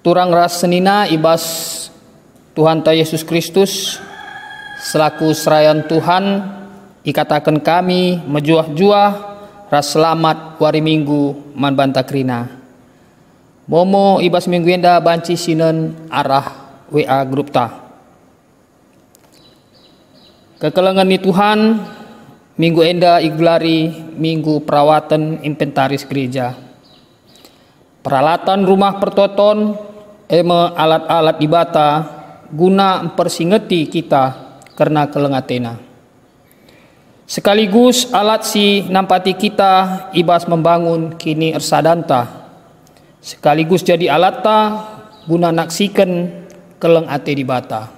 Turang ras senina ibas Tuhan ta Yesus Kristus selaku serayan Tuhan ikatakan kami mejuah-juah ras selamat wari minggu man banta krina. Momo ibas minggu enda banci sinen arah WA grup ta. Kekelengan ni Tuhan minggu enda iglari minggu perawatan inventaris gereja. Peralatan rumah pertoton alat-alat ibata guna mempersingeti kita karena kelengatena. Sekaligus alat si nampati kita ibas membangun kini ersadanta. Sekaligus jadi alata guna naksikan keleng ate di bata.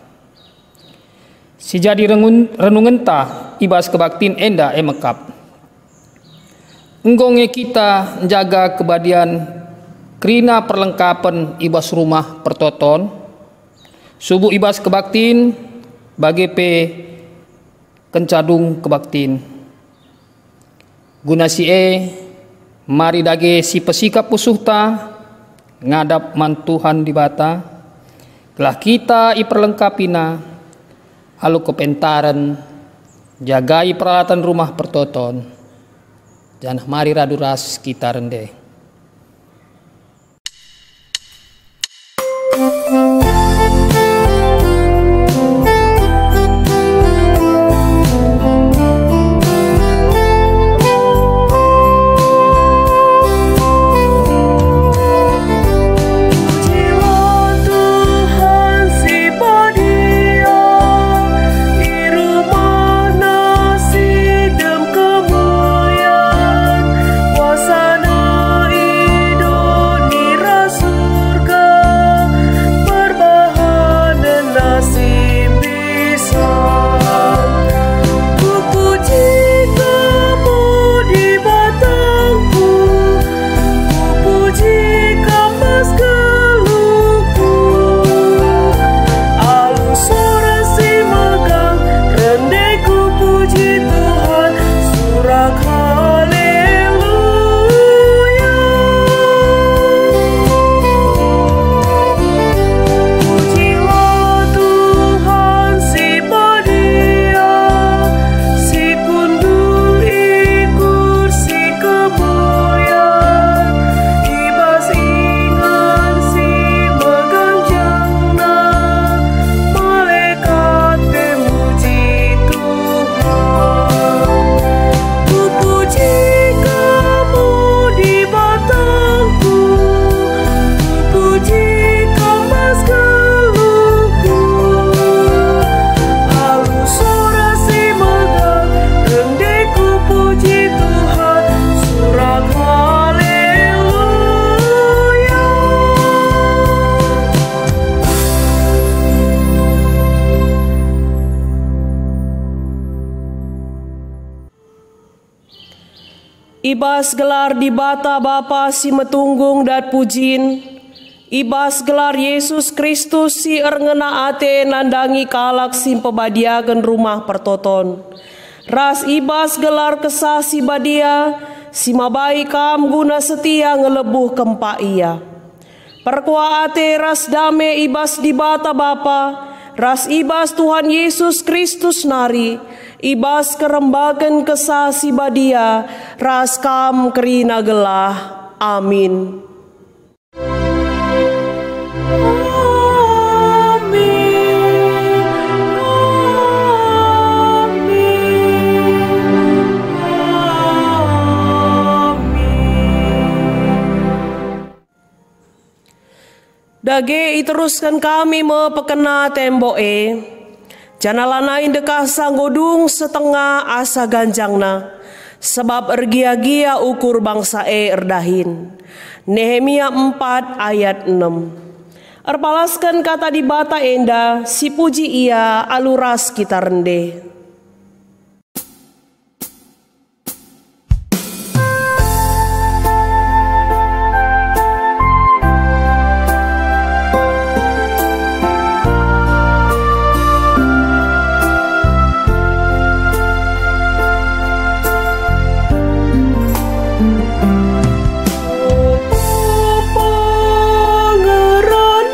Si jadi renungenta ibas kebaktin enda emekap. Enggongnya kita menjaga kebadian krina perlengkapan ibas rumah pertoton. Subuh ibas kebaktin bagi pe kencadung kebaktin. Guna si mari dage si pesikap pusuhta ngadap mantuhan di bata. Telah kita iperlengkapina alu kepentaran jagai peralatan rumah pertoton. Janah mari raduras kita rende. Ibas gelar di bata Bapa si metunggung dat pujin. Ibas gelar Yesus Kristus si erngena ate nandangi kalak si pebadiagan rumah pertoton. Ras ibas gelar kesah si badia si mabai kam guna setia ngelebuh kempa ia. Perkua ate ras dame ibas di bata Bapa. Ras ibas Tuhan Yesus Kristus nari, ibas kerembagan kesah si badia, ras kam kerina gelah. Amin. Dage iteruskan kami mepekena temboe. Janalanain dekah sanggodung setengah asa ganjangna. Sebab ergia-gia ukur bangsa erdahin. Nehemia 4 ayat 6. Erpalaskan kata di bata enda, si puji ia aluras kita rende. Pangeran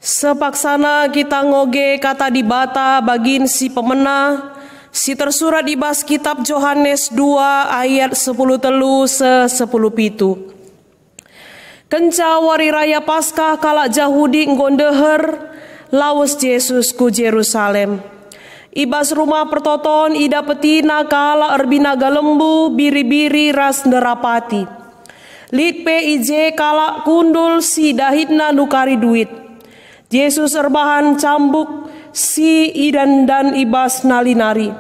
Sepaksana kita ngoge kata di bata bagin si pemena, si tersurat di bas kitab Yohanes 2 ayat 10 telu se 10 pitu. Kenca wari raya Paskah kalak Jahudi ngondeher lawas Yesus ku Jerusalem. Ibas rumah pertoton ida petina kala erbinaga lembu biri-biri ras nerapati. Litpe ije kala kundul si dahitna nukari duit. Yesus erbahan cambuk si idan dan ibas nali-nari.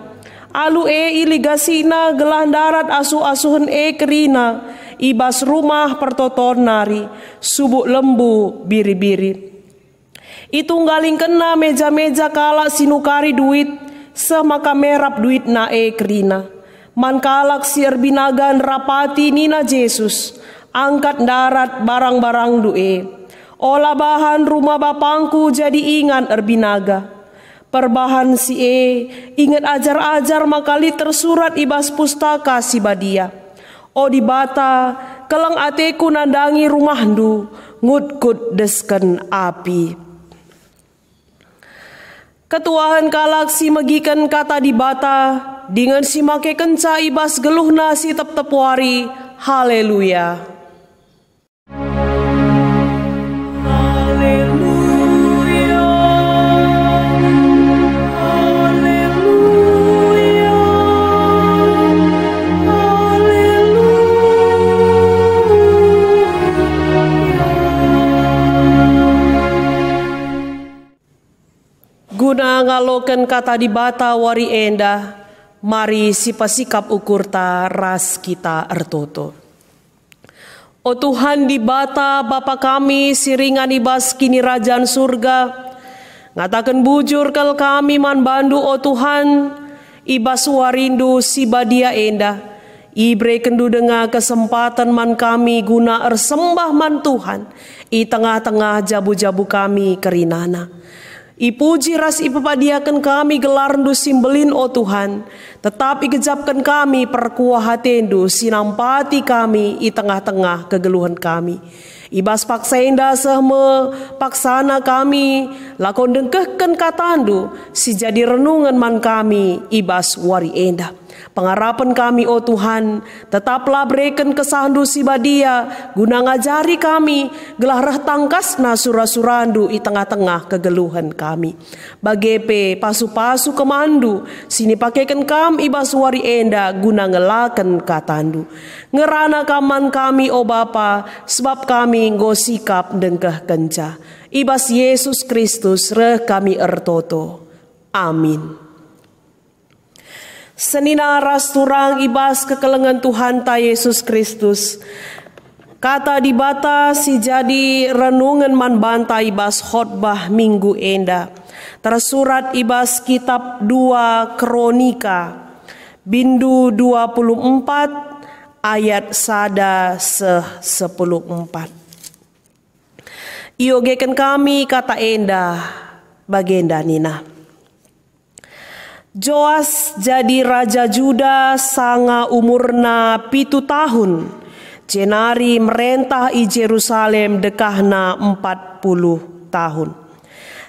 Alu iligasina gelah darat asu-asuhen kerina ibas rumah pertoton nari subuk lembu biri-biri. Itunggaling kena meja-meja kala sinukari duit semaka merap duit na kerina. Man kalak si erbinagan rapati nina Yesus angkat darat barang-barang duit. Olah bahan rumah bapangku jadi ingat erbinaga. Perbahan si ingat ajar-ajar makali tersurat ibas pustaka si badia. O di bata kelang ateku nandangi rumahdu ngudkut desken api. Ketuahan kalak si megikan kata di bata dengan si make kenca ibas geluhna si tep-tepwari. Haleluya. Guna ngaloken kata di bata wari enda, mari si pasikap ukurta ras kita ertoto. O Tuhan di bata Bapa kami siringan ibas kini rajaan surga, ngatakan bujur kel kami man bandu o Tuhan, ibas warindu si badia enda, ibre kendu dengar kesempatan man kami guna ersembah man Tuhan, i tengah-tengah jabu-jabu kami kerinana. Ipuji ras ipepadiakan kami gelarndu simbelin o Tuhan, tetapi kejapkan kami perkuah hatendu sinampati kami i tengah-tengah kegeluhan kami. Ibas paksainda sehme paksana kami, lakon dengkehken katandu si jadi renungan man kami ibas wari enda. Pengarapan kami o Tuhan, tetaplah berikan kesahandu si badia, guna ngajari kami, gelah reh tangkasna surah-surandu i tengah-tengah kegeluhan kami. Bagepe pasu-pasu kemandu, sini pakaikan kam ibas wari enda, guna ngelaken katandu. Ngerana kaman kami o Bapa, sebab kami ngosikap dengkeh kenca. Ibas Yesus Kristus reh kami ertoto. Amin. Senina ras turang ibas kekelengan Tuhan ta Yesus Kristus. Kata di bata si jadi renungan man banta ibas khotbah minggu enda. Tersurat ibas kitab 2 Kronika bindu 24 ayat sada 14. Iogeken kami kata enda bagenda nina. Joas jadi raja Juda sanga umurna 7 tahun. Jenari merentah i Jerusalem dekahna 40 tahun.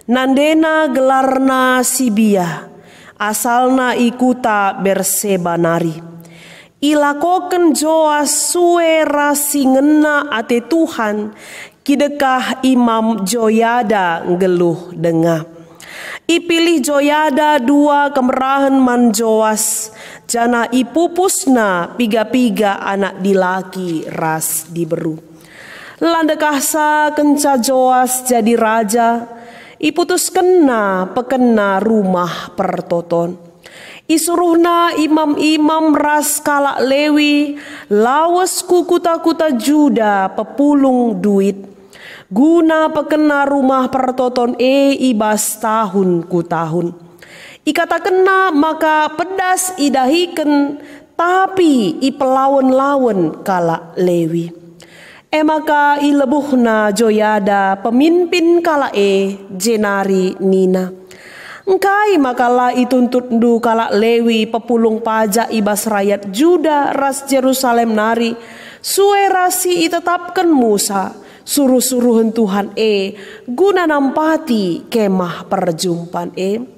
Nandena gelarna Sibia, asalna ikuta Berseba nari. Ilakoken Joas suwe rasi ngena ate Tuhan, kidekah Imam Joyada ngeluh denga. Ipilih Joyada 2 kemerahan man Joas, jana ipupusna piga-piga anak dilaki ras diberu. Landekasa kenca Joas jadi raja, iputus kena pekena rumah pertoton. Isuruhna imam-imam ras kalak Lewi, lawas ku kuta-kuta Juda pepulung duit. Guna pekena rumah pertoton ibas tahun ku tahun. Ikata kena maka pedas idahiken, tapi ipelawan-lawan kala Lewi. Maka ilebuhna Joyada pemimpin kala jenari nina. Engkai makalah ituntut du kala Lewi pepulung pajak ibas rakyat Juda ras Jerusalem nari. Suwe rasi itetapkan Musa. suruh-suruhan Tuhan guna nampati kemah perjumpaan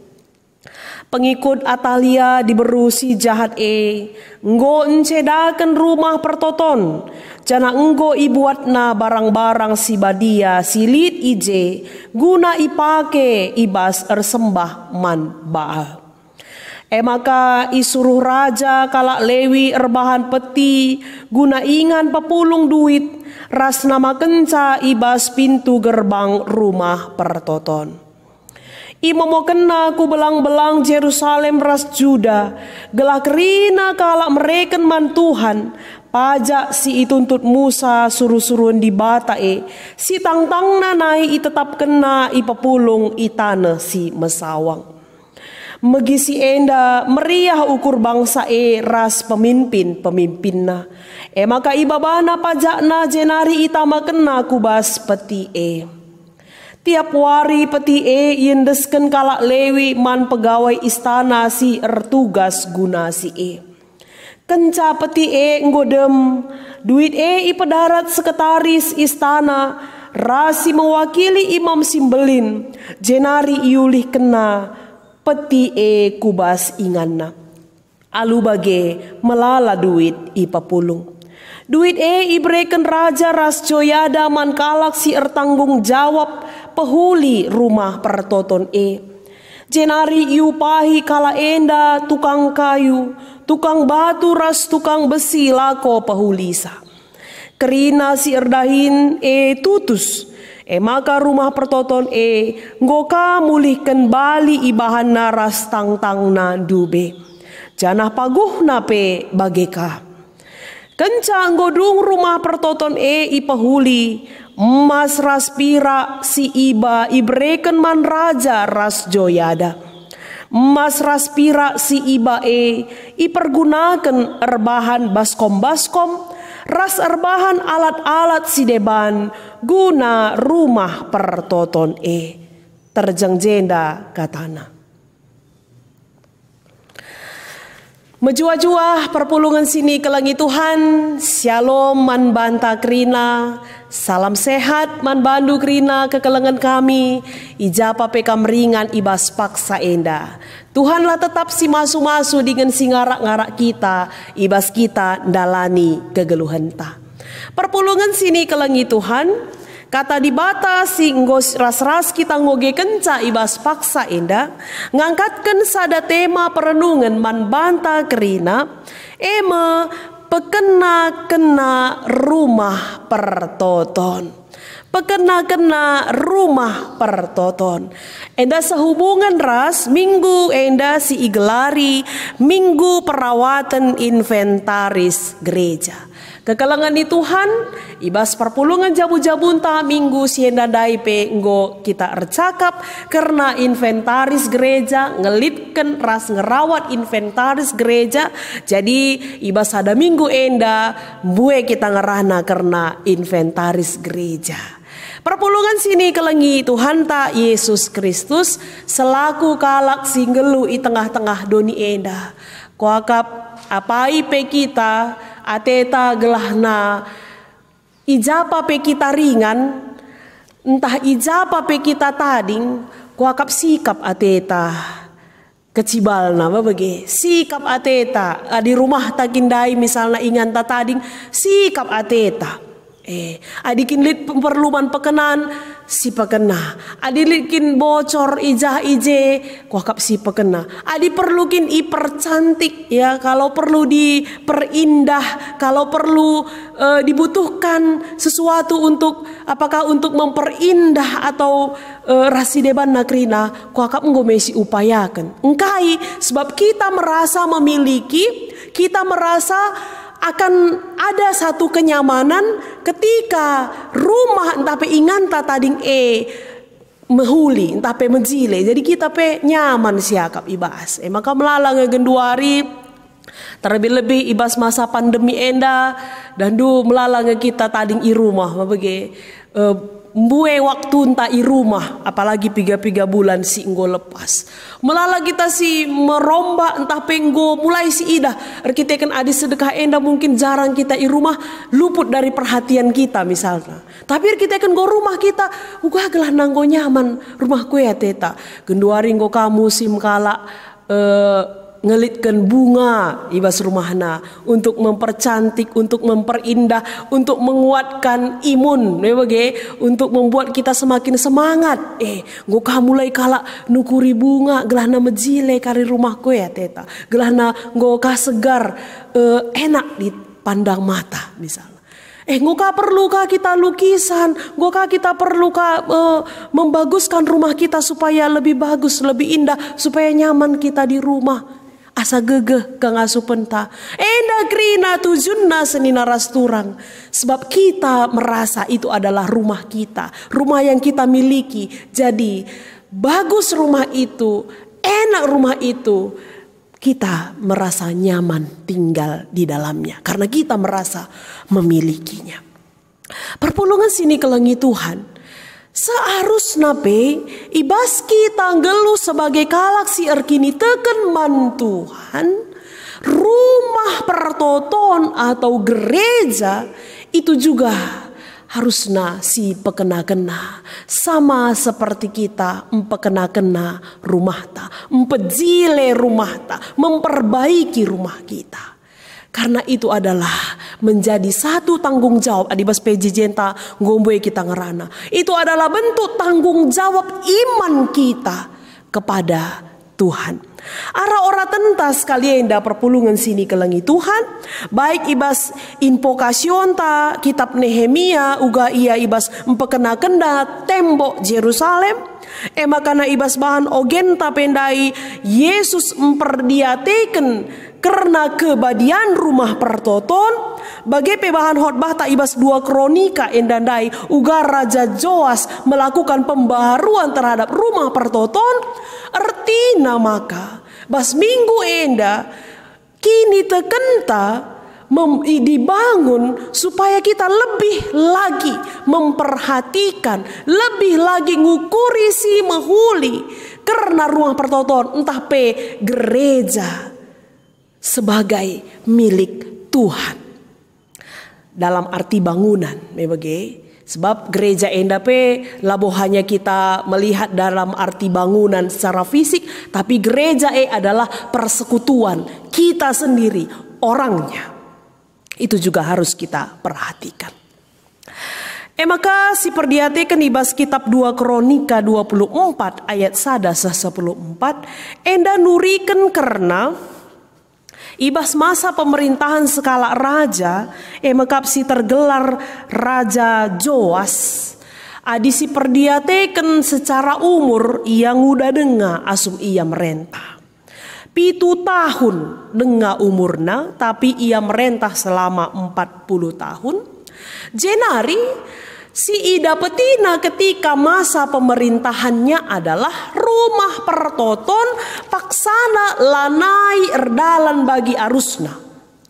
Pengikut Atalia diberu si jahat enggo encedakan rumah pertoton, jana enggo ibuatna barang-barang si badia silit ije guna ipake ibas ersembah man Baal. Maka isuruh raja kalak Lewi erbahan peti guna ingan pepulung duit ras nama kenca ibas pintu gerbang rumah pertoton. Imamo kena ku belang-belang Jerusalem ras Juda gelah kerina kalak mereken man Tuhan pajak si ituntut Musa suruh-suruhan di bata si tang-tang nanai tetap kena ipapulung itane si mesawang. Megi si enda meriah ukur bangsa ras pemimpinna. Maka ibabana pajakna jenari itama kena kubas peti Tiap wari peti yendesken kalak Lewi man pegawai istana si ertugas guna si Kenca peti nggodem duit ipedarat sekretaris istana rasi mewakili imam simbelin jenari iulih kena peti kubas inganna. Alu bage melala duit ipapulung. Duit ibreken raja ras Joyada man kalak si ertanggung jawab pehuli rumah pertoton jenari iupahi kala enda tukang kayu, tukang batu ras tukang besi lako pehulisa. Kerina si erdahin tutus. Maka rumah pertoton ngoka mulihkan bali ibahan naras tang-tang na dube. Janah paguh nape bageka. Kenca nggodung rumah pertoton ipahuli emas ras pira si iba ibreken man raja ras Joyada. Emas ras pira si iba ipergunakan erbahan baskom-baskom ras erbahan alat-alat si deban guna rumah pertoton terjang jenda katana. Menjua-jua perpulungan sini kelangi Tuhan, shalom man banta krina, salam sehat man bandu krina kekelengan kami, ijapa pekam ringan ibas paksa enda. Tuhanlah tetap si masu-masu dengan si ngarak-ngarak kita, ibas kita ndalani kegeluhenta. Perpulungan sini kelangi Tuhan, kata dibata si nggos ras-ras kita ngoge kenca ibas paksa enda ngangkatkan sada tema perenungan man banta kerina pekena-kena rumah pertoton. Pekena-kena rumah pertoton. Enda sehubungan ras minggu enda si igelari minggu perawatan inventaris gereja. Kekelangan di Tuhan, ibas perpulungan jabu-jabunta minggu sienda daipe nggo kita ercakap karena inventaris gereja ngelitken ras ngerawat inventaris gereja. Jadi ibas ada minggu enda bue kita ngerahna karena inventaris gereja. Perpulungan sini kelengi Tuhan ta Yesus Kristus selaku kalak singgelu i tengah-tengah doni enda. Kuakap apai pe kita ateta gelahna ijapa pe kita ringan entah ijapa pe kita tading kuakap sikap ateta kecibalna babage sikap ateta di rumah takindai misalnya ingan ta tading sikap ateta adikin lit perluman pekenan si pekena adilikin bocor ijah ije kuakap si pekena adi perlukin ipercantik ya kalau perlu diperindah kalau perlu dibutuhkan sesuatu untuk apakah untuk memperindah atau rasi deban nakrina kuakap ngomesi upayakan engkai sebab kita merasa memiliki kita merasa akan ada satu kenyamanan ketika rumah entah pe inganta tading mehuli entah pe menjile jadi kita pe nyaman siakap ibas maka melalang genduari terlebih-lebih ibas masa pandemi enda dan du melalang kita tading i rumah mabage mbue waktu entah i rumah, apalagi 3 bulan si enggo lepas. Melala kita si merombak entah penggo mulai si ida. Kita kan adi sedekah enda mungkin jarang kita i rumah, luput dari perhatian kita misalnya. Tapi kita kan go rumah kita, ugah gelah nanggo nyaman rumahku ya teta. Genduari nggo kamu sim kala ngelitkan bunga ibas rumahna untuk mempercantik, untuk memperindah, untuk menguatkan imun, untuk membuat kita semakin semangat. Nggo mulai kala nukuri bunga gelahna mejile kari rumahku ya teta, gelahna nggo segar enak dipandang mata misalnya. Ngokah perlukah kita lukisan? Ngokah kita perlukah membaguskan rumah kita supaya lebih bagus, lebih indah, supaya nyaman kita di rumah? Asa gegeh kang asu penta. Enda krina tujunna senina rasturang. Sebab kita merasa itu adalah rumah kita, rumah yang kita miliki. Jadi bagus rumah itu, enak rumah itu, kita merasa nyaman tinggal di dalamnya karena kita merasa memilikinya. Perpulungan sini kelengi Tuhan. Seharusnya ibas kita ngelu sebagai kalak si erkini teken man Tuhan, rumah pertoton atau gereja itu juga harusnya si pekena-kena sama seperti kita empekena-kena rumah ta, empejile rumah ta, memperbaiki rumah kita. Karena itu adalah menjadi satu tanggung jawab adibas pejijenta ngombe kita ngerana. Itu adalah bentuk tanggung jawab iman kita kepada Tuhan. Ara ora tentas kalian da perpulungan sini kelengi Tuhan. Baik ibas invokasion ta kitab Nehemia uga ia ibas empekena-kenda tembok Yerusalem. Makana ibas bahan ogen ta pendai Yesus memperdiateken karena kebadian rumah pertoton. Bagai pebahan khotbah ta ibas 2 Kronika endandai uga Raja Joas melakukan pembaharuan terhadap rumah pertoton. Artina maka bas minggu enda kini tekenta dibangun supaya kita lebih lagi memperhatikan, lebih lagi ngukuri si mahuli karena rumah pertoton entah pe gereja sebagai milik Tuhan dalam arti bangunan sebab gereja endape labo hanya kita melihat dalam arti bangunan secara fisik, tapi gereja adalah persekutuan kita sendiri orangnya. Itu juga harus kita perhatikan. Maka si perdiatekan ibas kitab 2 Kronika 24 ayat 1-14 enda nuriken karena ibas masa pemerintahan skala raja maka si tergelar Raja Joas adisi perdiatekan secara umur ia nguda denga asum ia merentah 7 tahun denga umurna tapi ia merentah selama 40 tahun. Jenari si ida petina ketika masa pemerintahannya adalah rumah pertoton paksana lanai erdalan bagi arusna.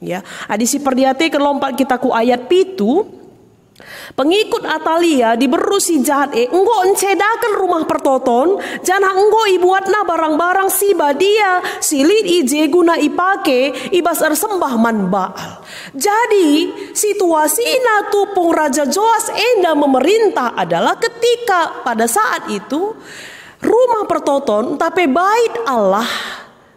Ya, adisi perdiate kelompat kita ku ayat pitu. Pengikut Atalia diberusi jahat enggo encedakan rumah pertoton jangan enggo ibuatna barang-barang si badia silit ije guna ipake ibas ersembah man Baal. Jadi situasina tupung Raja Joas enda memerintah adalah ketika pada saat itu rumah pertoton tapi bait Allah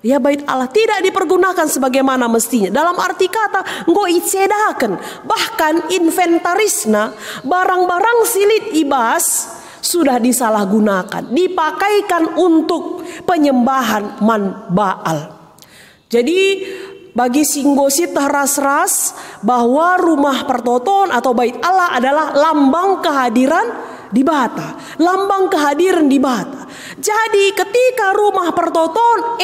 ya bait Allah tidak dipergunakan sebagaimana mestinya. Dalam arti kata enggo icedakan bahkan inventarisna barang-barang silit ibas sudah disalahgunakan, dipakaikan untuk penyembahan man Baal. Jadi bagi singgosit ras-ras bahwa rumah pertoton atau bait Allah adalah lambang kehadiran di Bata, lambang kehadiran di Bata. Jadi ketika rumah pertoton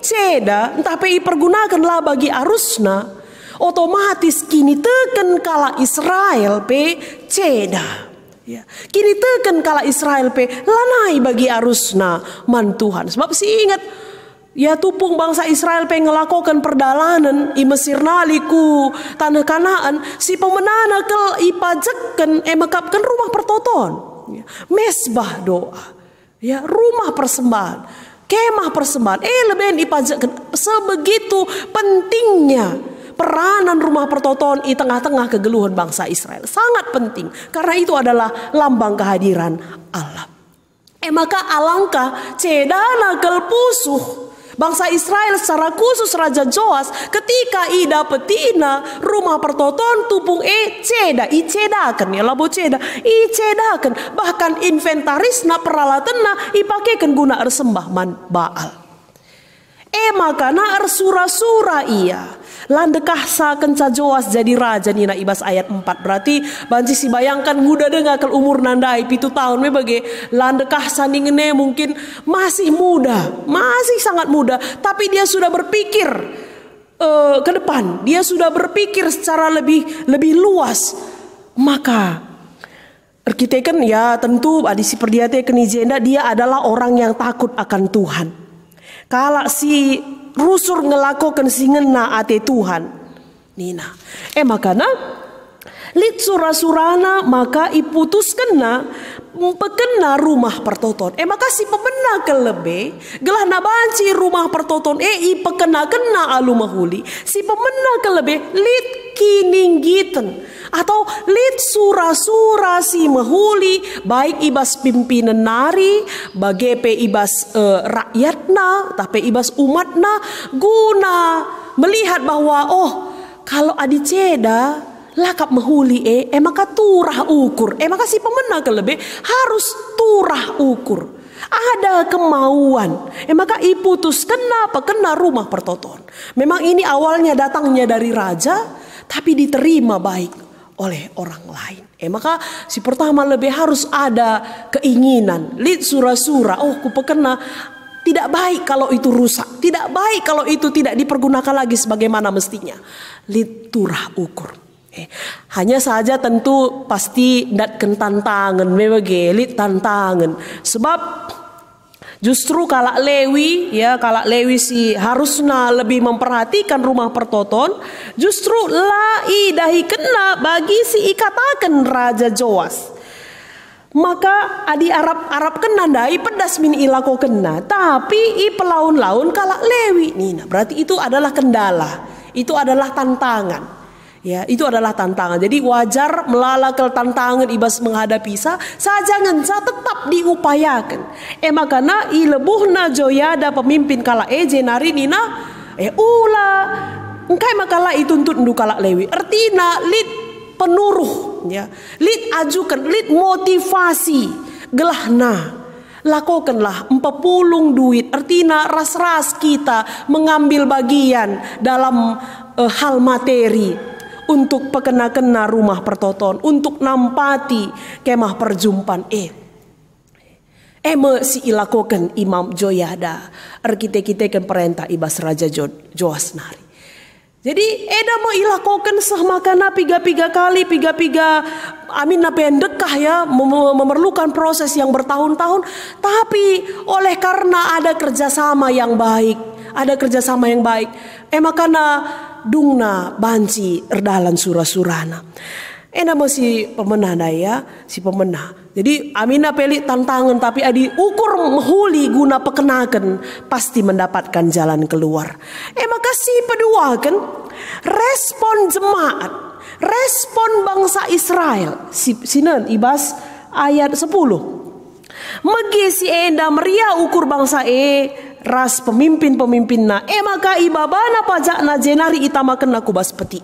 ceda entah pi pergunakanlah bagi arusna, otomatis kini teken kala Israel pe ceda. Ya. Kini teken kala Israel pe lanai bagi arusna man Tuhan. Sebab si ingat Ya tupung bangsa Israel pengelakokan perdalanan i Mesir naliku tanah Kanaan, si pemenana kel ipajekken makapkan rumah pertoton, ya, mesbah doa, ya rumah persembahan, kemah persembahan, lebih ipajekken. Sebegitu pentingnya peranan rumah pertoton di tengah-tengah kegeluhan bangsa Israel, sangat penting karena itu adalah lambang kehadiran Allah. Maka alangkah cedana kel pusuh bangsa Israel secara khusus Raja Joas ketika ida petina rumah pertoton tupung cedakan ya labo cedakan bahkan inventarisna peralatanna ipakaikan guna ersembah man Baal. Makana ersura-sura iya landekah sa kenca Joas jadi raja nina ibas ayat 4. Berarti banci si bayangkan nguda dengar ke umur nandai 7 tahun bagi landekah sandingene mungkin masih muda, masih sangat muda, tapi dia sudah berpikir ke depan, dia sudah berpikir secara lebih luas. Maka kita kan ya tentu adisi perdiate kenijenda dia adalah orang yang takut akan Tuhan. Kalau si rusur ngelakukan singena ate Tuhan nina makana lit surana maka iputuskenna pekena rumah pertoton maka si pemena kelebe gelah na banci rumah pertoton ipekena kena alu mahuli si pemena kelebe lit kininggiten atau lit sura-sura si mahuli baik ibas pimpinan nari bagepe ibas rakyatna tapi ibas umatna guna melihat bahwa kalau adi ceda lakap mahuli maka turah ukur maka si pemena kelebe harus turah ukur ada kemauan maka iputus kena rumah pertoton. Memang ini awalnya datangnya dari raja tapi diterima baik oleh orang lain. Maka si pertama lebih harus ada keinginan. Lit sura-sura, kupekena tidak baik kalau itu rusak, tidak baik kalau itu tidak dipergunakan lagi sebagaimana mestinya. Lit turah ukur. Hanya saja tentu pasti ndatken tantangan, lit tantangan. Sebab justru kalak Lewi si harusnya lebih memperhatikan rumah pertoton. Justru dahi kena bagi si ikatakan Raja Joas. Maka adi Arab kena dai pedas min ilako kena. Tapi pelaun-laun kalak Lewi. Nina, berarti itu adalah kendala. Itu adalah tantangan. Ya, itu adalah tantangan. Jadi wajar melalakal tantangan ibas menghadapi sajangan tetap diupayakan. Makana lebuhna Joyada pemimpin kala jenari nina engkai makala ituntut ndu kala Lewi. Artina lit penuruh ya. Lit ajukan, lit motivasi gelahna. Lakukanlah empepulung duit. Artina ras-ras kita mengambil bagian dalam hal materi untuk pekena-kena rumah pertoton, untuk nampati kemah perjumpaan si ilakokan Imam Joyada arkitek-kitekan perintah ibas Raja Joas nari. Jadi mau ilakokan sahmakana piga-piga kali amin pendekah ya memerlukan proses yang bertahun-tahun, tapi oleh karena ada kerjasama yang baik, makana dungna banci erdalan surah-surana. Mau si pemenah si pemenah. Jadi amina pelik tantangan tapi adi ukur mahuli guna pekenakan pasti mendapatkan jalan keluar. Maka si pedua kan respon jemaat, respon bangsa Israel. Sinan ibas ayat 10. Megi si enda meria ukur bangsa ras pemimpin-pemimpinna maka ibabana pajakna jenari itamakan kubas peti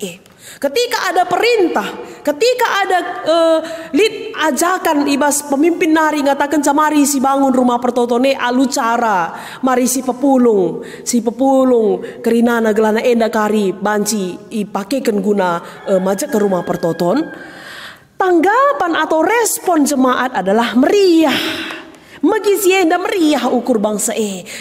ketika ada perintah, ketika ada lit ajakan ibas pemimpin nari ngatakan camari si bangun rumah pertotone alu cara mari si pepulung kerinana gelana enda kari banci ipakekan guna majak ke rumah pertoton. Tanggapan atau respon jemaat adalah meriah. Magisienda meriah ukur bangsa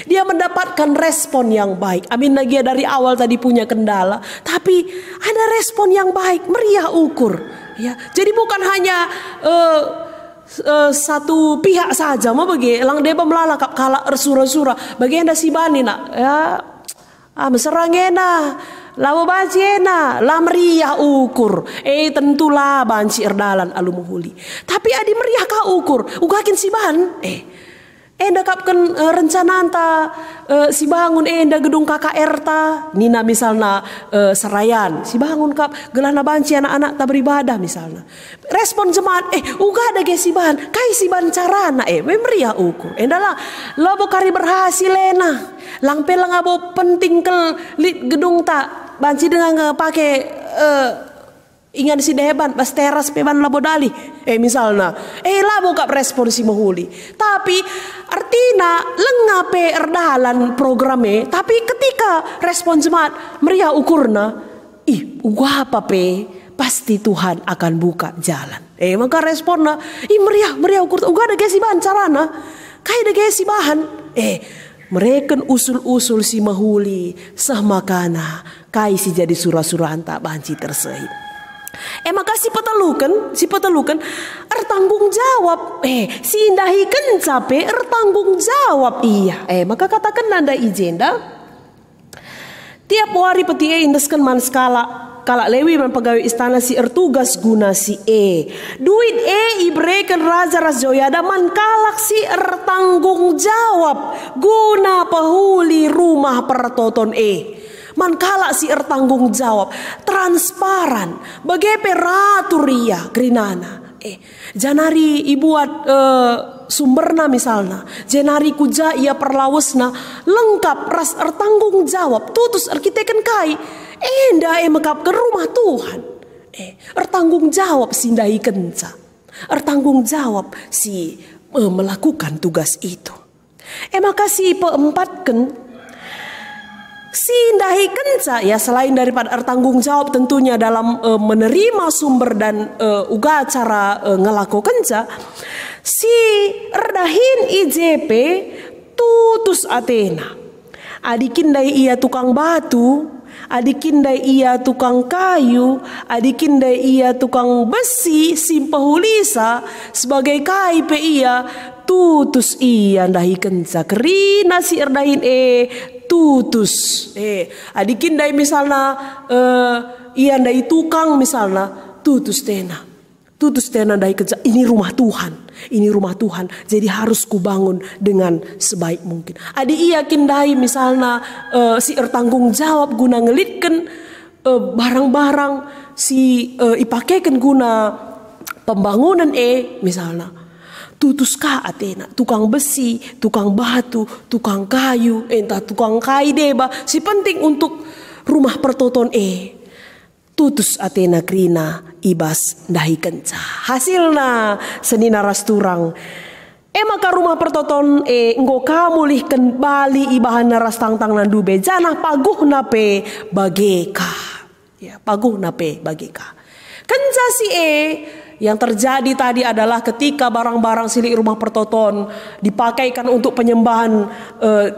dia mendapatkan respon yang baik. Amin lagi dari awal tadi punya kendala, tapi ada respon yang baik, meriah ukur. Ya, jadi bukan hanya satu pihak saja mau bagi lang deba melalakap kalak ersura-sura bagi anda si bani nak ya meserangena lawa banci ena la meriah ukur tentulah banci erdalan alumuhuli tapi adi meriah ka ukur ugakin si ban enda kapken rencana anta si bangun enda gedung KKR ta nina misalna serayan si bangun kap gelana banci anak-anak tak beribadah misalna respon jemaat uga ada ge si ban kai si ban carana meriah ukur enda lah lobo kari berhasil ena lang pelang abo penting kel gedung tak banci dengan pakai ingat si deban pas teras peban labo dali misalnya labo kap respon si mahuli tapi artinya lengape erdalan programe tapi ketika respon jemaat meriah ukurna uga apa pasti Tuhan akan buka jalan maka responnya meriah ukur uga ada gesi bahan carana kai ada gesi bahan mereka usul-usul si mahuli sah makana kai si jadi surah-surah anta banci tersehid maka si petelukan tanggung jawab si indahi kencape tanggung jawab iya maka katakan nanda ijenda tiap hari peti indeskan man skala kalak lewi man pegawai istana si tugas guna si duit ibrekan raja ras joyada man kalak si tanggung jawab guna pahuli rumah pertoton man kalak si tanggung jawab transparan bagepe raturia grinana janari ibuat sumberna misalna janari kuja ia perlawesna lengkap ras tanggung jawab tutus arkiteken kai enda mekap ke rumah Tuhan tanggung jawab sindahi kenca tanggung jawab si melakukan tugas itu maka si peempatkan sindahi kenca ya selain daripada tanggung jawab tentunya dalam menerima sumber dan uga cara ngelaku kenca si erdahin IJP tutus Athena adikindai ia tukang batu adikindai ia tukang kayu adikindai ia tukang besi simpahulisa sebagai KIP ia tutus ia ndahi kenca kerina si erdahin tutus adikindai misalnya ia ndai tukang misalnya tutus tena ndai kerja ini rumah Tuhan jadi harus kubangun dengan sebaik mungkin adi ia kindai misalnya si tanggung jawab guna ngelitken barang-barang si ipakekan guna pembangunan misalnya tutus ka Athena tukang besi tukang batu tukang kayu entah tukang kai deba si penting untuk rumah pertoton tutus Athena krina ibas dahi kenca hasilna senina rasturang maka rumah pertoton enggo kamu lihken bali ibahan ras tangtang nandube janah paguh nape bageka ya paguh nape bageka kenca si yang terjadi tadi adalah ketika barang-barang silik rumah pertoton dipakaikan untuk penyembahan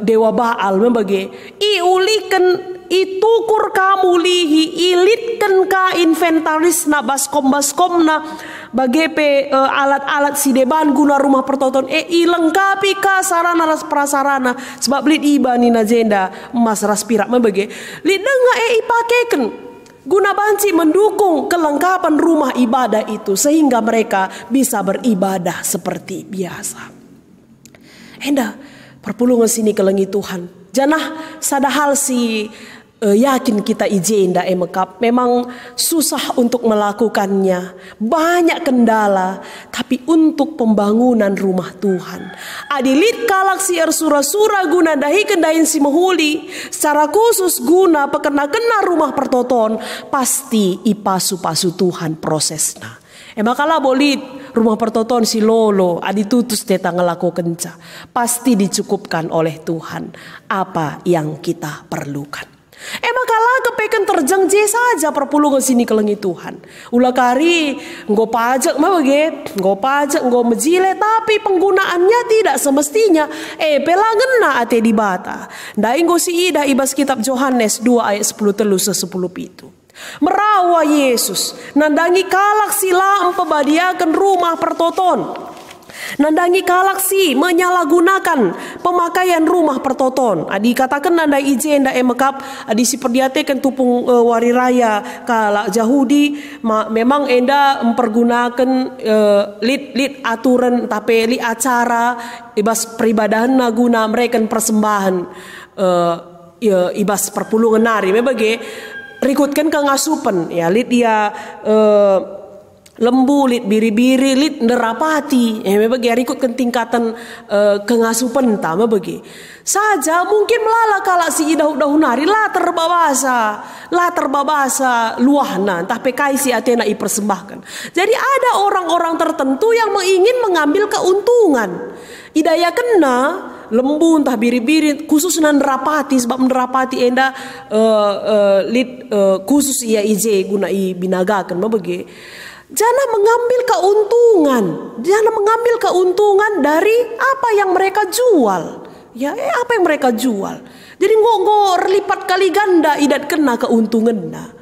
dewa Baal membagi iuliken itukur kamu lihi ilitken ka inventaris na baskom na bagepe alat-alat si deban guna rumah pertoton ilengkapi ka sarana ras prasarana sebab lid iba ni najenda emas ras pirak membagi lid denga ipakaikan guna banci mendukung kelengkapan rumah ibadah itu sehingga mereka bisa beribadah seperti biasa. Enda perpulungan sini kelengi Tuhan. Janah sadahal si yakin kita ijenda mekap memang susah untuk melakukannya, banyak kendala, tapi untuk pembangunan rumah Tuhan adilit kalak si sura-sura guna dahi kendahin si mahuli secara khusus guna pekena-kena rumah pertoton pasti ipasu-pasu Tuhan prosesna makala bolit rumah pertoton si lolo adi tutus teta ngelaku kenca pasti dicukupkan oleh Tuhan apa yang kita perlukan. Makala kepekan terjang saja perpulungan sini kelengi Tuhan. Ulah kari nggo pajak mah beget, nggo pajak nggo mejile tapi penggunaannya tidak semestinya pelangena ate di bata. Ndai nggo si ida ibas kitab Yohanes 2 ayat 10 telu 10 pitu. Merawa Yesus nandangi kalak sila empebadiakan rumah pertoton. Nandangi kalaksi menyalahgunakan pemakaian rumah pertoton. Adi katakan nandai ijen da emekap adi si perdiatekan tupung wari raya kalak Yahudi memang enda mempergunakan lit aturan tapi lit acara ibas peribadahan guna mereka persembahan ibas perpulungan nari memang rikutkan kengasupan ya lit dia lembu, lit biri-biri, lit nerapati. Memang rikutkan tingkatan kengasupan tama bagi. Saja mungkin melala kalau si idah-idah nari lah terbabasa luahna tapi kai si Athena ipersembahkan. Jadi ada orang-orang tertentu yang ingin mengambil keuntungan. Idaya kena lembu entah biri-biri khusus nerapati sebab nerapati enda lit khusus ia ije guna i binagakan bagi. Jangan mengambil keuntungan dari apa yang mereka jual. Ya, apa yang mereka jual. Jadi nggo lipat kali ganda idat kena keuntungan.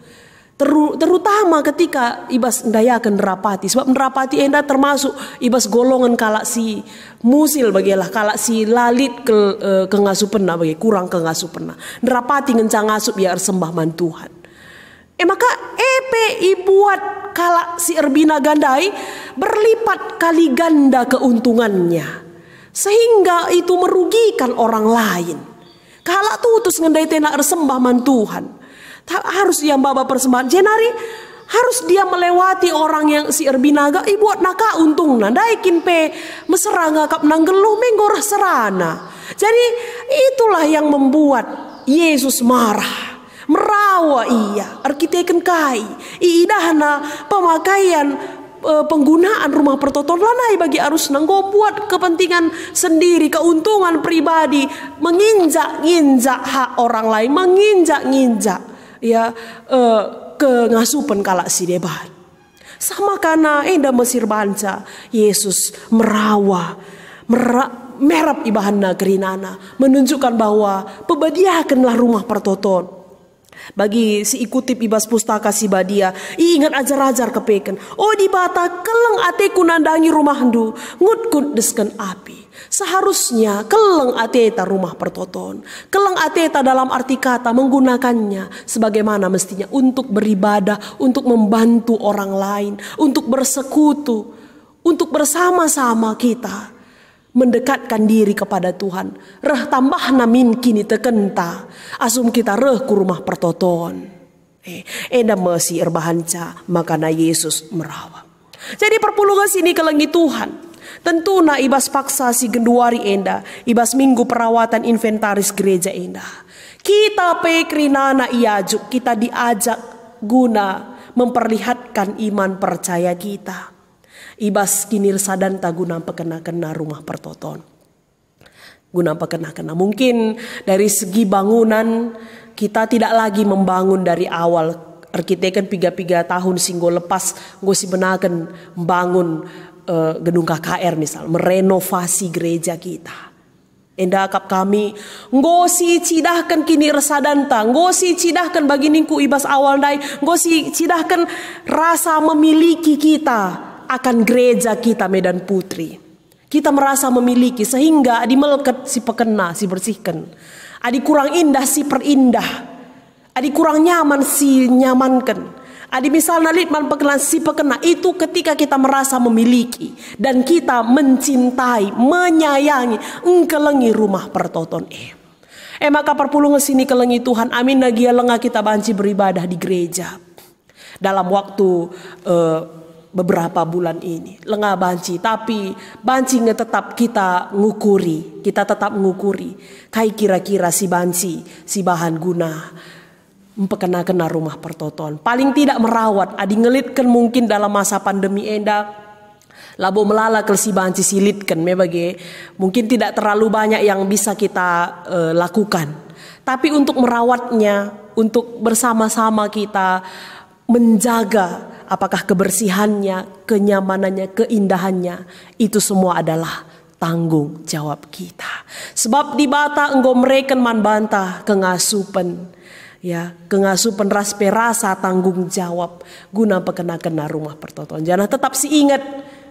Terutama ketika ibas ndayakan nerapati. Sebab nerapati enda termasuk ibas golongan kalak si musil bagilah kalak si lalit ke ngasupenna bagi kurang ke ngasupenna. Nerapati ngencang ngasup biar sembah man Tuhan. Maka ibuat kalak si Erbina gandai berlipat kali ganda keuntungannya sehingga itu merugikan orang lain. Kalak tutus ngendai tena ersembah man Tuhan harus dia bawa persembahan jenari harus dia melewati orang yang si Erbinaga ibuat naka untung nandaikin pe mesera ngakap nanggeluh menggorah serana. Jadi itulah yang membuat Yesus marah. Merawa ia arkiteken kai idahna pemakaian penggunaan rumah pertoton lanai bagi arus nanggo buat kepentingan sendiri keuntungan pribadi menginjak-injak hak orang lain menginjak-injak ya kengasupan kalak si debat sama karena enda Mesir banca Yesus merap ibahana kerinana menunjukkan bahwa pebadiakanlah rumah pertoton. Bagi si ikutip ibas pustaka si badia ingat ajar-ajar kepeken di bata keleng ateku nandangi rumah hendu ngut desken api seharusnya keleng ateta rumah pertoton keleng ateta dalam arti kata menggunakannya sebagaimana mestinya untuk beribadah untuk membantu orang lain untuk bersekutu untuk bersama-sama kita mendekatkan diri kepada Tuhan. Reh tambah namin kini tekenta. Asum kita reh ku rumah pertoton. Enda mesi erbahanca makana Yesus merawa. Jadi perpulungan sini kelengi Tuhan. Tentu na ibas paksa si genduari enda. Ibas minggu perawatan inventaris gereja enda. Kita pekrinana iajuk. Kita diajak guna memperlihatkan iman percaya kita. Ibas kinir sadan taguna pekena-kena rumah pertoton. Guna pekena-kena. Mungkin dari segi bangunan kita tidak lagi membangun dari awal. Arkiteken 3 tahun singgo lepas ngosi benakan membangun gedung KKR misal. Merenovasi gereja kita. Enda akap kami ngosi cidahkan kini resadanta. Ngosi cidahkan bagi ningku ibas awal dai. Ngosi cidahkan rasa memiliki kita akan gereja kita Medan Putri. Kita merasa memiliki sehingga adi meleket si pekena si bersihkan. Adi kurang indah si perindah. Adi kurang nyaman si nyamankan. Adi misalnya litman pekena si pekena itu ketika kita merasa memiliki dan kita mencintai, menyayangi, engkelengi rumah pertoton maka perpulungan sini kelengi Tuhan. Amin nagia lenga kita banci beribadah di gereja dalam waktu beberapa bulan ini lengah banci tapi banci tetap kita tetap ngukuri kai kira-kira si banci si bahan guna mempekena-kena rumah pertoton paling tidak merawat adi ngelitkan mungkin dalam masa pandemi enda labo melala ke si banci silitkan mungkin tidak terlalu banyak yang bisa kita lakukan tapi untuk merawatnya untuk bersama-sama kita menjaga apakah kebersihannya, kenyamanannya, keindahannya, itu semua adalah tanggung jawab kita. Sebab di bata enggo mereken man bantah kengasupen, ya kengasupen raspe rasa tanggung jawab guna pekena-kena rumah pertoton. Jangan tetap si ingat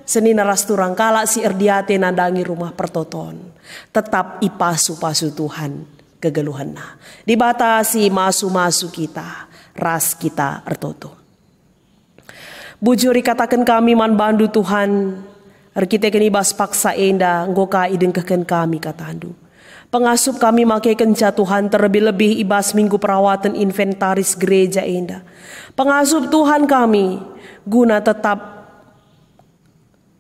Senina rasturang kalak si erdiate nandangi rumah pertoton. Tetap ipasu-pasu Tuhan kegeluhanna. Dibatasi masu-masu kita, ras kita ertoto. Bujuri katakan kami man bandu Tuhan, kita kini bas paksa enda, ngoka ideng keken kami katandu. Pengasup kami makai kenca Tuhan, terlebih-lebih ibas minggu perawatan inventaris gereja enda. Pengasup Tuhan kami, guna tetap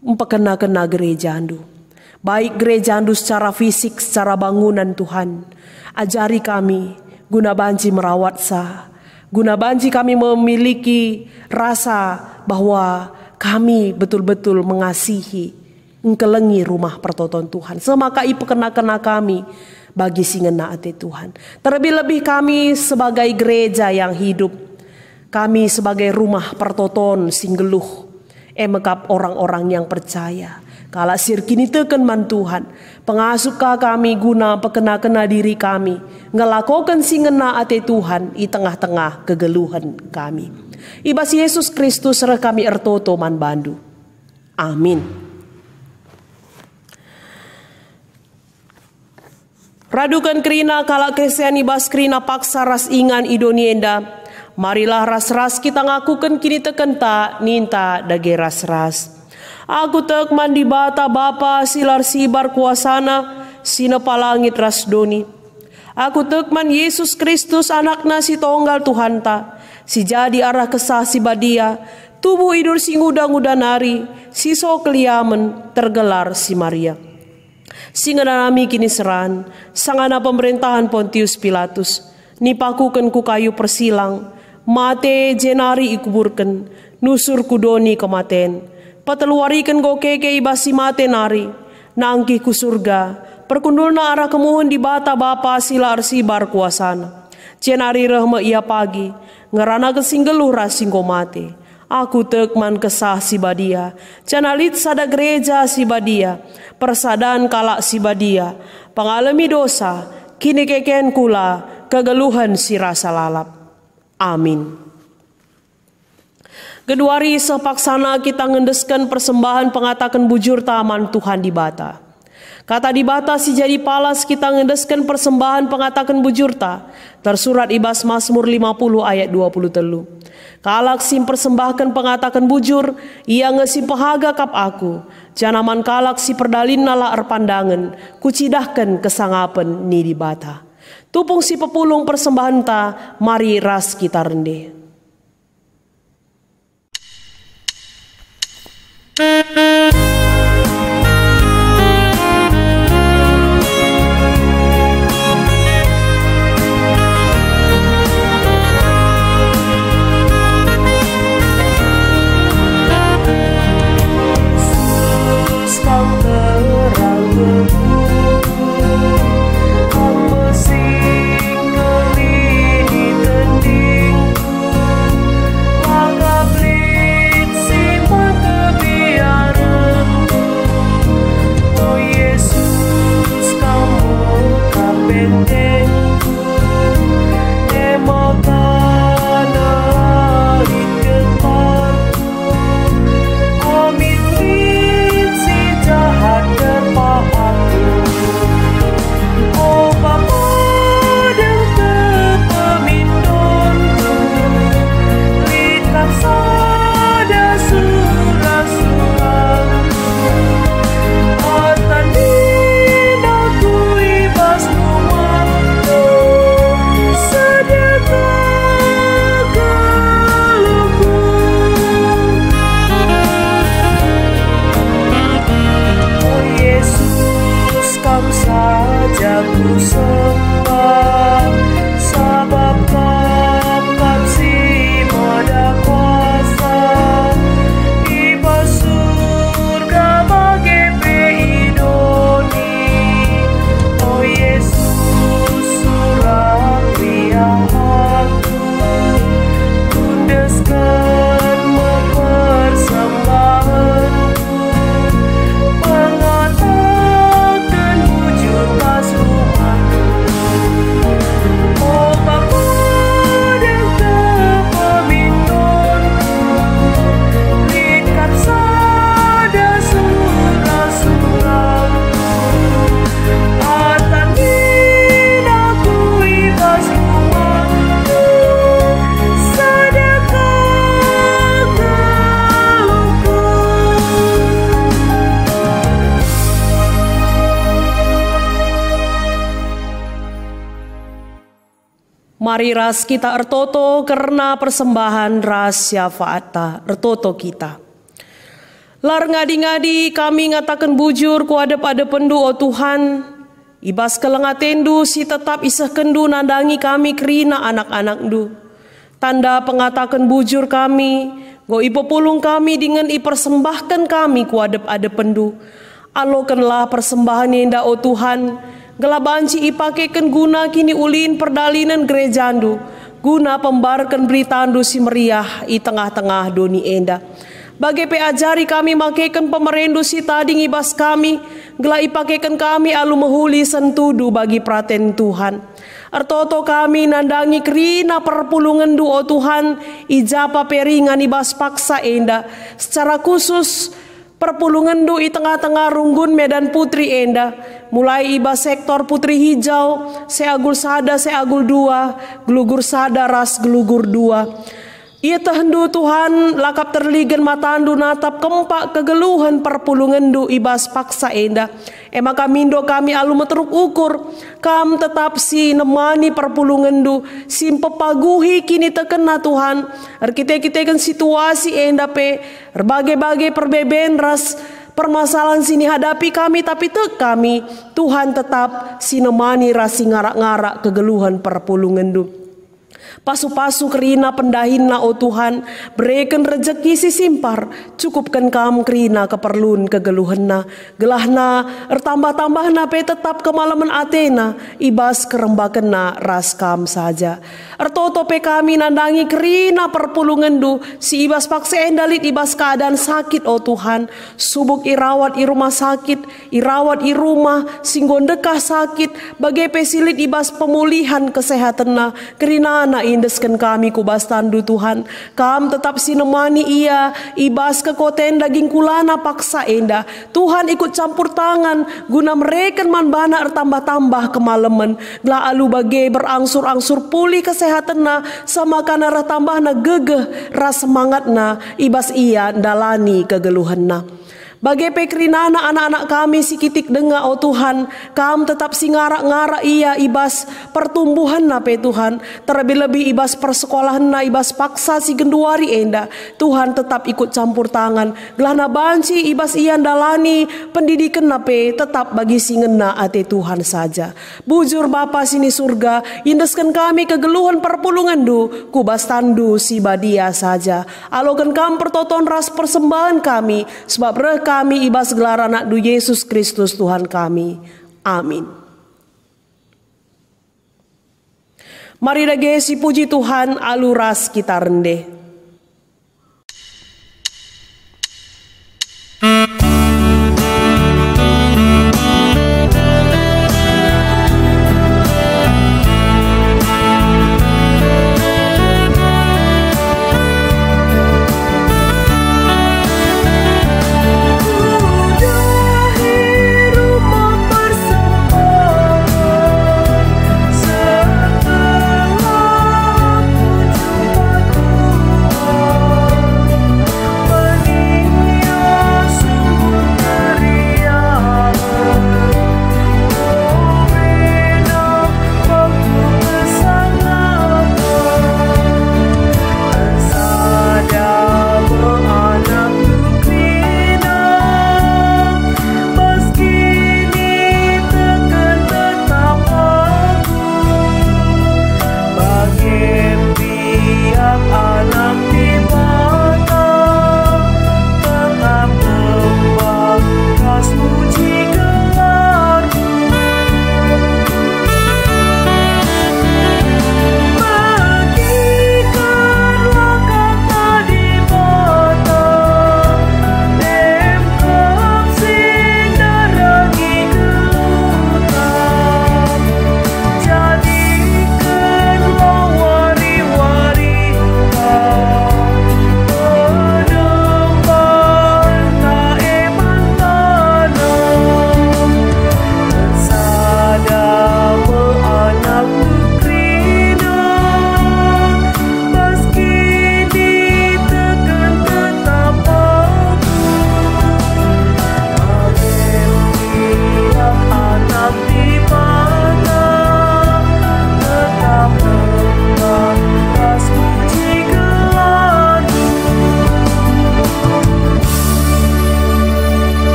mempekena-kena gereja andu. Baik gereja andu secara fisik, secara bangunan Tuhan. Ajari kami, guna banci merawat sah. Guna banci kami memiliki rasa bahwa kami betul-betul mengasihi engkelengi rumah pertoton Tuhan. Semaka ipu kena-kena kami bagi singena ate Tuhan. Terlebih-lebih kami sebagai gereja yang hidup. Kami sebagai rumah pertoton singgeluh. Emekap orang-orang yang percaya. Kala sirkini teken man Tuhan. Pengasuka kami guna pekena-kena diri kami. Ngelakokan singena ate Tuhan di tengah-tengah kegeluhan kami. Ibas Yesus Kristus re kami ertoto man bandu. Amin. Radukan kerina kalak kesian ibas kerina paksa ras ingan idonienda. Marilah ras-ras kita ngakukan kini tekenta ninta dage ras-ras. Aku tek mandi bata bapa silar sibar kuasana sina palangit ras doni. Aku tek man Yesus Kristus anakna si tonggal Tuhan ta. Si jadi arah kesah si badia. Tubuh idur si nguda-nguda nari. Si so keliamen tergelar si Maria. Singanami kini seran, sangana pemerintahan Pontius Pilatus, nipakuken ku kayu persilang, mate jenari ikuburken, nusur kudoni kematen, pateluariken go keke ibasi mate nari, nangki ku surga, perkundulna arah kemuhun di bata bapa sila arsibar kuasana, jenari rahma ia pagi, ngerana kesinggeluh rasinggo mate. Aku tekman kesah si badia, canalit sada gereja si badia, persadaan kalak si badia, pengalami dosa, kini keken kula, kegeluhan si rasa lalap. Amin. Keduari sepaksana kita ngendeskan persembahan pengatakan bujur taman Tuhan di bata. Kata di bata si jadi palas kita ngendeskan persembahan pengatakan bujur ta. Tersurat ibas Mazmur 50 ayat 23. Kalak sim persembahkan pengatakan bujur, ia ngesim pahaga kap aku. Janaman kalak si perdalin nala erpandangan, kucidahkan kesangapen ni di bata. Tupung si pepulung persembahan ta, mari ras kita rende. Maka blit si mata biara Mari ras kita ertoto karena persembahan ras syafaata ertoto kita. Lar ngadi-ngadi kami ngatakan bujur ku ada pendu o Tuhan. Ibas kelengatendu si tetap isah kendu nandangi kami kerina anak-anak du. Tanda pengatakan bujur kami, go ipo pulung kami dengan ipersembahkan kami ku ada pendu. Alokanlah persembahan yenda o Tuhan. Gelabanci ipakekan guna kini ulin perdalinan gerejandu. Guna pembarkan beritandu si meriah i tengah-tengah doni enda. Bagai peajari kami makekan pemerendu si tading ibas kami. Gela ipakekan kami alu mehuli sentudu bagi praten Tuhan. Ertoto kami nandangi kerina perpulungan du o Tuhan. Ijapa peringan ibas paksa enda. Secara khusus perpulungan du i tengah-tengah runggun Medan Putri enda. Mulai iba sektor Putri Hijau, seagul sada seagul dua, gelugur sada ras gelugur dua. Ia tahendu Tuhan lakap terligen matandu natap kempak kegeluhan perpulungan du ibas paksa enda. Ema kamindo kami alu meteruk ukur, kam tetap si nemani perpulungan du, simpepaguhi kini tekena Tuhan. Kita-kita situasi enda pe, berbagai-bagai perbeben ras permasalahan sini hadapi kami tapi kami Tuhan tetap sinemani rasi ngarak-ngarak kegeluhan perpulungan du. Pasu-pasu kerina pendahinna o Tuhan, berikan rezeki si simpar, cukupkan kam kerina keperluan kegeluhanna, gelahna, ertambah-tambahna pe tetap kemalaman atena, ibas kerembakena ras kam saja. Ertoto pe kami nandangi kerina perpulungan du, si ibas paksa endalit ibas keadaan sakit o Tuhan, subuk irawat i rumah sakit, irawat i rumah, singgon dekah sakit, bagai pesilit ibas pemulihan kesehatanna, kerina anak indeskan kami kubas tandu Tuhan. Kam tetap sinemani ia ibas kekoten daging kulana paksa enda. Tuhan ikut campur tangan guna mereka manbana ertambah-tambah kemalaman. Gla alu bagai berangsur-angsur pulih kesehatanna sama kana tambahna gegeh ras semangatna ibas ia dalani kegeluhanna. Bagai pekrinana anak-anak kami si kitik denga o Tuhan, kam tetap si ngarak-ngarak ia ibas pertumbuhan na pe Tuhan, terlebih-lebih ibas persekolahan na ibas paksa si genduari enda, Tuhan tetap ikut campur tangan, gelana banci ibas ia dalani pendidikan na pe tetap bagi si ngena ate Tuhan saja. Bujur Bapa sini surga, indeskan kami kegeluhan perpulungan du, kubas tandu si badia saja. Alokan kam pertoton ras persembahan kami, sebab kami ibas gelar anak du Yesus Kristus Tuhan kami. Amin. Mari dagesi puji Tuhan aluras kita rendeh. Setelah ku jumpa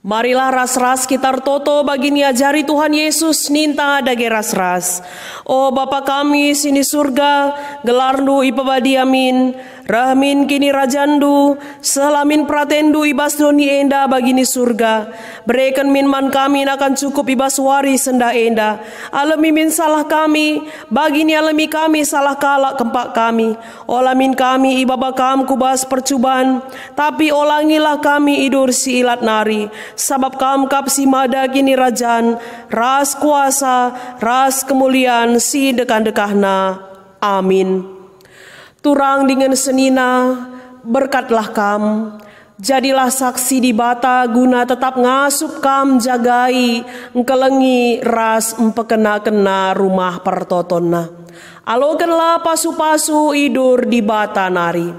Marilah ras-ras kita toto bagi niajari Tuhan Yesus ninta dage ras-ras. O Bapa kami sini surga, gelarndu ipabadi amin. Rahmin kini rajandu, selamin pratendu ibas doni enda bagini surga. Berikan minman kami akan cukup ibas wari senda enda. Alami min salah kami, bagini alami kami salah kalak kempak kami. Olamin kami ibaba kam kubas percubaan, tapi olangilah kami idur si ilat nari. Sabab kam kap si mada kini rajan, ras kuasa, ras kemuliaan si dekan-dekahna. Amin. Turang dengan senina, berkatlah kam, jadilah saksi di bata guna tetap ngasup kam jagai, engkelengi ras empekena-kena rumah pertotonna. Alokenlah pasu-pasu idur di bata nari.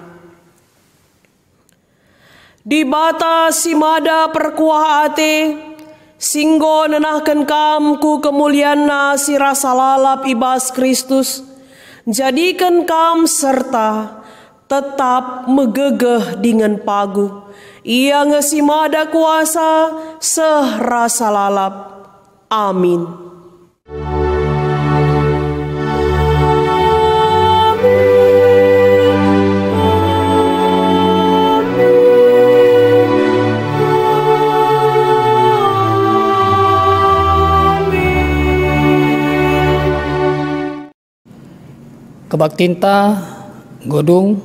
Di bata si mada perkuah ate, singgo nenahken kam ku kemulianna si rasa lalap ibas Kristus. Jadikan kam serta tetap megegeh dengan pagu. Ia ngesimada kuasa serasa lalap. Amin. Kebaktinta godung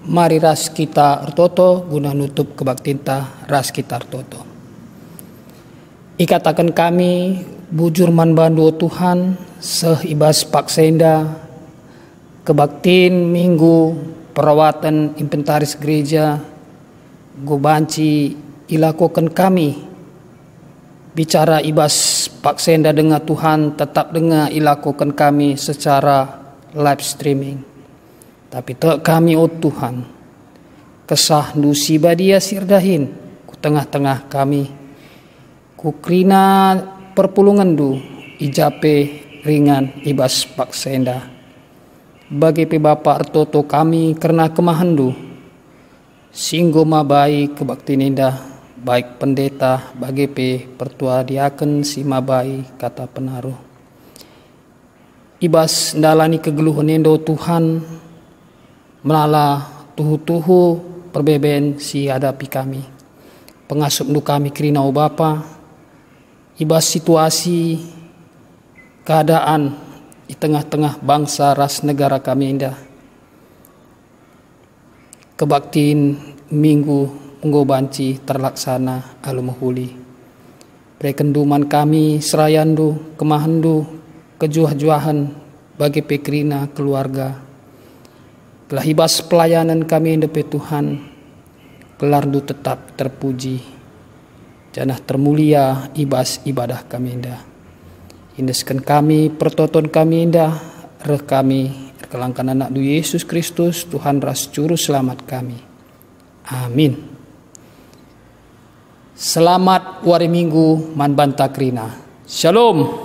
mari ras kita ertoto guna nutup kebaktinta ras kita ertoto. Ikatakan kami bujur man bandu Tuhan seh ibas paksenda kebaktin minggu perawatan inventaris gereja gobanci ilakokan kami bicara ibas paksenda dengan Tuhan tetap dengan ilakokan kami secara live streaming. Tapi tak kami Tuhan kesah nusi badia sirdahin ku tengah-tengah kami ku krina perpulungan du ijape ringan ibas paksenda bagi pe Bapa ertoto kami karena kemahandu singgo mabai kebakti ninda baik pendeta bagi pe pertua diaken si mabai kata penaruh ibas ndalani kegeluhan endo Tuhan melala tuhu-tuhu perbeben si hadapi kami pengasup nu kami krina o Bapa ibas situasi keadaan di tengah-tengah bangsa ras negara kami indah kebaktiin minggu penggobanci terlaksana alumahuli prekenduman kami serayandu kemahandu kejuah-juahan bagi pekrina keluarga kelahibas pelayanan kami indepe Tuhan kelardu tetap terpuji janah termulia ibas ibadah kami indah indeskan kami pertoton kami indah reh kami kelangkan anak du Yesus Kristus Tuhan ras juru selamat kami amin. Selamat wari minggu man bantakrina. Shalom.